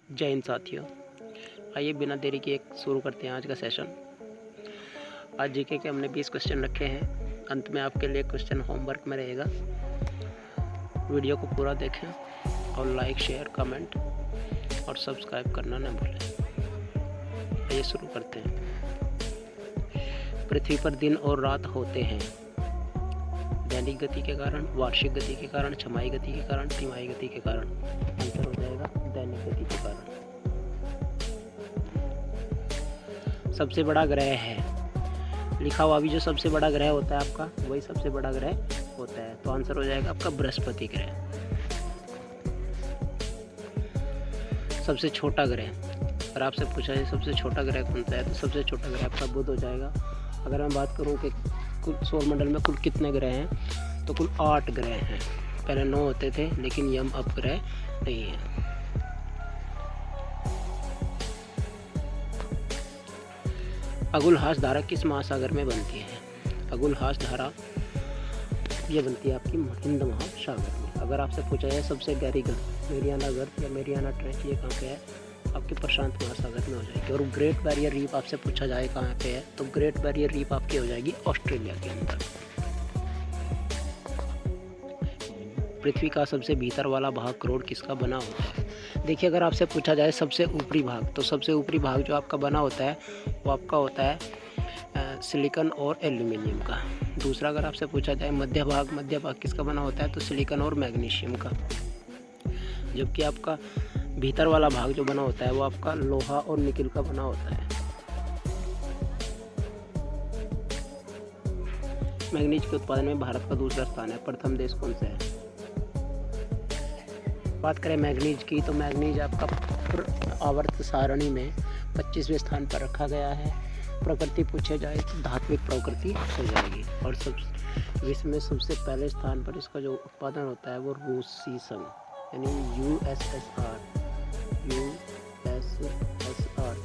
जय हिंद साथियों, आइए बिना देरी के शुरू करते हैं आज का सेशन। आज जीके के हमने 20 क्वेश्चन रखे हैं। अंत में आपके लिए क्वेश्चन होमवर्क में रहेगा। वीडियो को पूरा देखें और लाइक, शेयर, कमेंट और सब्सक्राइब करना न भूलें। आइए शुरू करते हैं। पृथ्वी पर दिन और रात होते हैं दैनिक गति के कारण, वार्षिक गति के कारण, छमाही गति के कारण, तिमाही गति के कारण। आंसर हो जाएगा दैनिक गति के कारण। सबसे बड़ा ग्रह है, लिखा हुआ भी जो सबसे बड़ा ग्रह होता है आपका, वही सबसे बड़ा ग्रह होता है। तो आंसर हो जाएगा आपका बृहस्पति ग्रह। सबसे छोटा ग्रह, अगर आपसे पूछा जाए सबसे छोटा ग्रह कौन सा है, तो सबसे छोटा ग्रह आपका बुध हो जाएगा। अगर मैं बात करूं कि कुल सौरमंडल में कुल कितने ग्रह हैं, तो कुल 8 ग्रह हैं। पहले 9 होते थे, लेकिन यम अब ग्रह नहीं है। अगुलहास धारा किस महासागर में बनती है? अगुलहास धारा ये बनती है आपकी हिंद महासागर में। अगर आपसे पूछा जाए सबसे गहरी गर्त, मेरियाना गर्त या मेरियाना ट्रेंच, ये कहाँ पे है? आपके प्रशांत महासागर में हो जाएगी। और ग्रेट बैरियर रीफ आपसे पूछा जाए कहाँ पे है, तो ग्रेट बैरियर रीफ आपकी हो जाएगी ऑस्ट्रेलिया के अंदर। पृथ्वी का सबसे भीतर वाला भाग करोड़ किसका बना होता है? देखिए, अगर आपसे पूछा जाए सबसे ऊपरी भाग, तो सबसे ऊपरी भाग जो आपका बना होता है वो आपका होता है सिलिकॉन और एल्यूमिनियम का। दूसरा, अगर आपसे पूछा जाए मध्य भाग किसका बना होता है, तो सिलिकॉन और मैग्नीशियम का। जबकि आपका भीतर वाला भाग जो बना होता है वो आपका लोहा और निकिल का बना होता है। मैग्नीज के उत्पादन में भारत का दूसरा स्थान है। प्रथम देश कौन सा है? बात करें मैग्नीज की, तो मैग्नीज आपका आवर्त सारणी में 25वें स्थान पर रखा गया है। प्रकृति पूछे जाए तो धात्विक प्रकृति हो जाएगी। और विश्व में सबसे पहले स्थान पर इसका जो उत्पादन होता है वो रूसी संघ यानी यूएसएसआर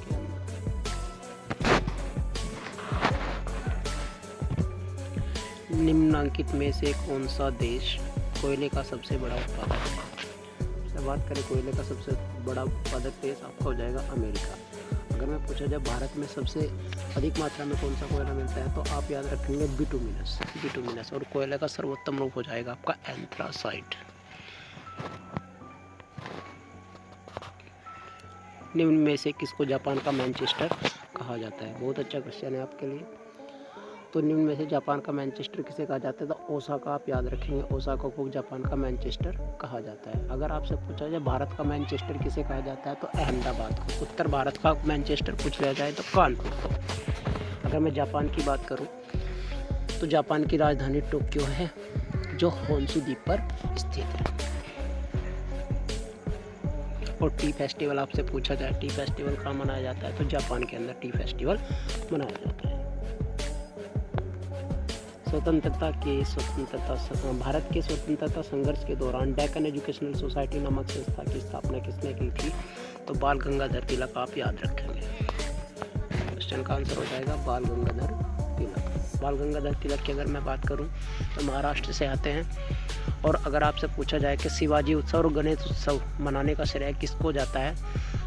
के अंदर। निम्नलिखित में से कौन सा देश कोयले का सबसे बड़ा उत्पादक है? बात करें कोयले का सबसे बड़ा उत्पादक देश आपका हो जाएगा अमेरिका। अगर मैं पूछा जाए भारत में सबसे अधिक मात्रा में कौन सा कोयला मिलता है, तो आप याद रखेंगे बिटुमिनस। और कोयले का सर्वोत्तम रूप हो जाएगा आपका एंथ्रासाइट। निम्न में से किसको जापान का मैनचेस्टर कहा जाता है? बहुत अच्छा क्वेश्चन है आपके लिए। तो निम्न में से जापान का मैनचेस्टर किसे कहा जाता है, तो ओसाका आप याद रखेंगे। ओसाका को जापान का मैनचेस्टर कहा जाता है। अगर आपसे पूछा जाए भारत का मैनचेस्टर किसे कहा जाता है, तो अहमदाबाद को। उत्तर भारत का मैनचेस्टर पूछ लिया जाए तो कानपुर को। अगर मैं जापान की बात करूं, तो जापान की राजधानी टोक्यो है, जो होन्शु द्वीप पर स्थित है। और टी फेस्टिवल आपसे पूछा जाए, टी फेस्टिवल कहाँ मनाया जाता है, तो जापान के अंदर टी फेस्टिवल मनाया जाता है। भारत के स्वतंत्रता संघर्ष के दौरान डेक्कन एजुकेशनल सोसाइटी नामक संस्था की स्थापना किसने की थी, तो बाल गंगाधर तिलक आप याद रखेंगे। क्वेश्चन का आंसर हो जाएगा बाल गंगाधर तिलक। बाल गंगाधर तिलक की अगर मैं बात करूं, तो महाराष्ट्र से आते हैं। और अगर आपसे पूछा जाए कि शिवाजी उत्सव और गणेश उत्सव मनाने का श्रेय किसको जाता है,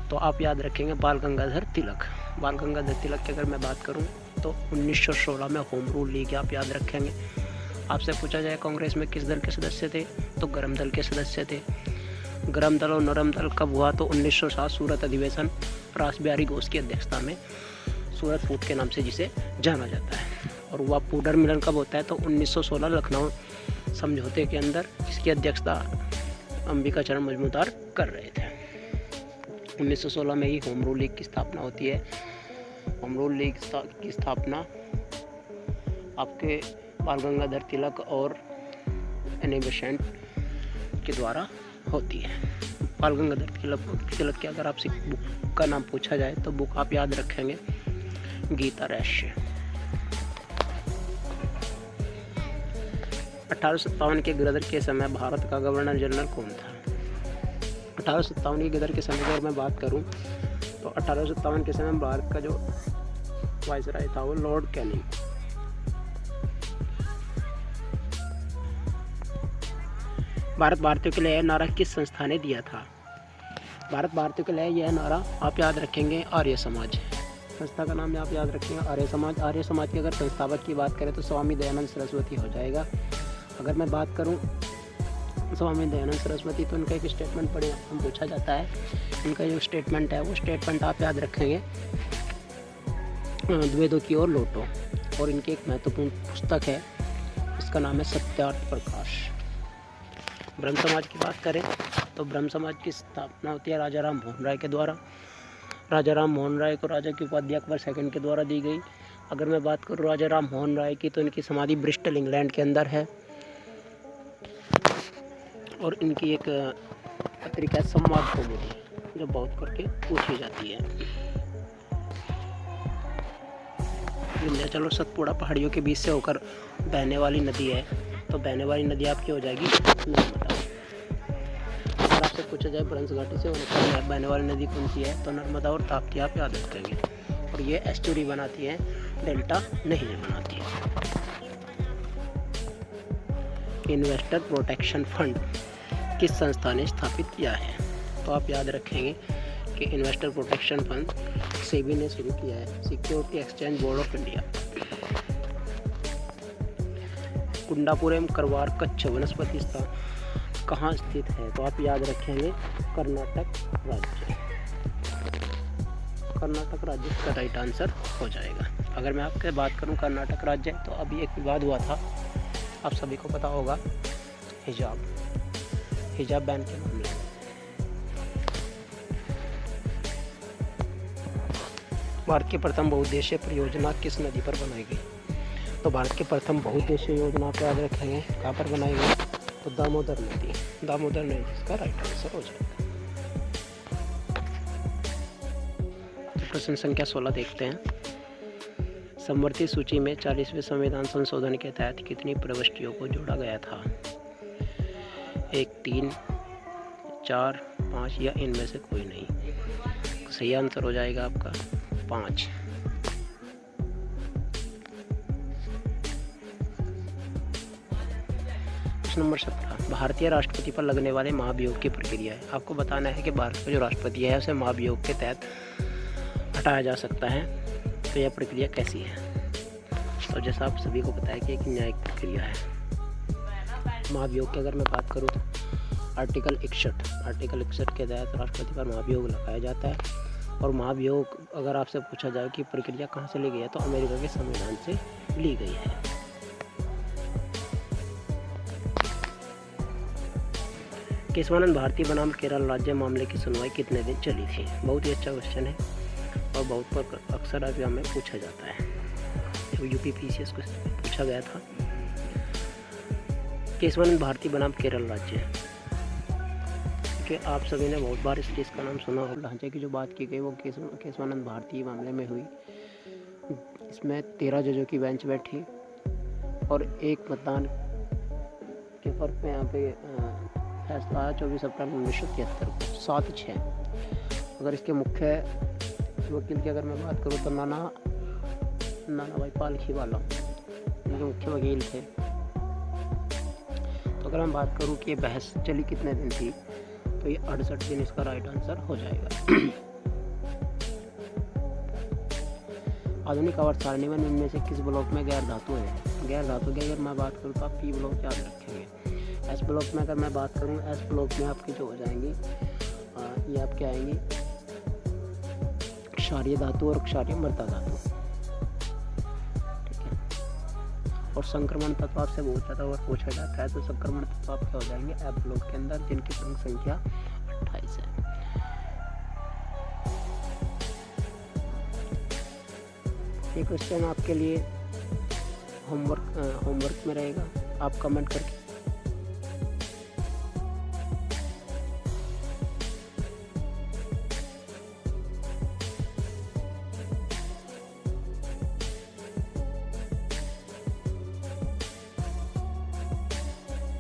तो आप याद रखेंगे बाल गंगाधर तिलक। बाल गंगाधर तिलक की अगर मैं बात करूं, तो 1916 में होम रूल लीग आप याद रखेंगे। आपसे पूछा जाए कांग्रेस में किस दल के सदस्य थे, तो गरम दल के सदस्य थे। गरम दल और नरम दल कब हुआ, तो 1907 सूरत अधिवेशन, रास बिहारी घोष की अध्यक्षता में, सूरत फूट के नाम से जिसे जाना जाता है। और वह पुनर्मिलन मिलन कब होता है, तो 1916 लखनऊ समझौते के अंदर, जिसकी अध्यक्षता अंबिका चरण मजूमदार कर रहे थे। 1916 में ही होम रूल लीग की स्थापना होती है। होम रूल लीग की स्थापना आपके बाल गंगाधर तिलक और एनी बेसेंट के द्वारा होती है। बाल गंगाधर तिलक के अगर आपसे बुक का नाम पूछा जाए, तो बुक आप याद रखेंगे गीता रहस्य। 1857 के गदर के समय भारत का गवर्नर जनरल कौन था? 1857 के गदर के समय की अगर मैं बात करूं, तो 1857 के समय भारत का जो वाइसराय था वो लॉर्ड कैनिंग। भारत भारतीयों के लिए नारा किस संस्था ने दिया था? भारत भारतीयों के लिए यह नारा आप याद रखेंगे आर्य समाज। संस्था का नाम आप याद रखेंगे आर्य समाज। आर्य समाज के अगर संस्थापक की बात करें तो स्वामी दयानंद सरस्वती हो जाएगा। अगर मैं बात करूं स्वामी दयानंद सरस्वती तो उनका एक स्टेटमेंट पढ़े हम पूछा जाता है। उनका जो स्टेटमेंट है वो स्टेटमेंट आप याद रखेंगे द्वेदों की ओर लौटो। और इनकी एक महत्वपूर्ण पुस्तक है, इसका नाम है सत्यार्थ प्रकाश। ब्रह्म समाज की बात करें तो ब्रह्म समाज की स्थापना होती है राजा राम मोहन राय के द्वारा। राजा राम मोहन राय को राजा की उपाधि अकबर सेकंड के द्वारा दी गई। अगर मैं बात करूँ राजा राम मोहन राय की तो इनकी समाधि ब्रिस्टल इंग्लैंड के अंदर है। और इनकी एक पत्रिका है संवाद कौमुदी जो बहुत करके पूछी जाती है। विंध्याचल और सतपुड़ा पहाड़ियों के बीच से होकर बहने वाली नदी है। तो बहने वाली नदी आपकी हो जाएगी नर्मदा। अगर आपसे पूछा जाए ब्रह्म घाटी से होकर बहने वाली नदी कौन सी है तो नर्मदा और ताप्ती आप याद रखेंगे। और ये एस्टुरी बनाती है, डेल्टा नहीं बनाती है। इन्वेस्टर प्रोटेक्शन फंड किस संस्था ने स्थापित किया है तो आप याद रखेंगे कि इन्वेस्टर प्रोटेक्शन फंड सेबी ने शुरू किया है, security exchange board of India. Kundapuram Karwar Kutch वनस्पति स्थान कहाँ स्थित है तो आप याद रखेंगे कर्नाटक राज्य। कर्नाटक राज्य इसका राइट आंसर हो जाएगा। अगर मैं आपके बात करूं कर्नाटक राज्य तो अभी एक विवाद हुआ था, आप सभी को पता होगा, हिजाब बैन के मामले में। भारत की प्रथम बहुउद्देशीय परियोजना किस नदी पर बनाई गई तो भारत की प्रथम बहुउद्देशीय योजना आप याद रखेंगे कहाँ पर बनाई गई तो दामोदर नदी इसका राइट आंसर हो जाएगा। तो प्रश्न संख्या 16 देखते हैं। समवर्ती सूची में 40वें संविधान संशोधन के तहत कितनी प्रविष्टियों को जोड़ा गया था? 1, 3, 4, 5 या इनमें से कोई नहीं। सही आंसर हो जाएगा आपका 5। प्रश्न नंबर 17। भारतीय राष्ट्रपति पर लगने वाले महाभियोग की प्रक्रिया है। आपको बताना है कि भारत का जो राष्ट्रपति है उसे महाभियोग के तहत हटाया जा सकता है। तो यह प्रक्रिया कैसी है? तो जैसा आप सभी को पता है कि एक न्यायिक प्रक्रिया है। महाभियोग की अगर मैं बात करूँ तो आर्टिकल 61 के तहत राष्ट्रपति पर महाभियोग लगाया जाता है। और महाभियोग अगर आपसे पूछा जाए कि प्रक्रिया कहाँ से ली गई है तो अमेरिका के संविधान से ली गई है। केशवानंद भारती बनाम केरल राज्य मामले की सुनवाई कितने दिन चली थी? बहुत ही अच्छा क्वेश्चन है और बहुत पर अक्सर एग्जाम में पूछा जाता है। तो यूपीपीसीएस को पूछा गया था। केशवानंद भारती बनाम केरल राज्य कि आप सभी ने बहुत बार इस केस का नाम सुना हो। ढांचे की जो बात की गई वो केशवानंद भारती मामले में हुई। इसमें 13 जजों की बेंच बैठी और एक मतदान के फर्क में यहाँ पे फैसला आया 24 अप्रैल 1973 को 7-6। अगर इसके मुख्य वकील की अगर मैं बात करूँ तो नाना भाई पालखीवाला इनके मुख्य वकील थे। तो अगर मैं बात करूँ कि ये बहस चली कितने दिन थी तो ये 68 दिन इसका राइट आंसर हो जाएगा। आधुनिक आवर्त सारणी में इनमें से किस ब्लॉक में गैर धातु है? गैर धातु की अगर मैं बात करूँ तो आप पी ब्लॉक याद रखेंगे। एस ब्लॉक में अगर मैं बात करूँ, एस ब्लॉक में आपकी जो हो जाएंगी ये आपके आएंगी क्षारीय धातु और क्षारीय मृदा धातु। ठीक है। और संक्रमण तत्व आपसे बहुत ज़्यादा और पूछा जाता है तो संक्रमण तत्व आपके हो जाएंगे एफ ब्लॉक के अंदर जिनकी संख्या 28 है। ये क्वेश्चन आपके लिए होमवर्क में रहेगा, आप कमेंट करके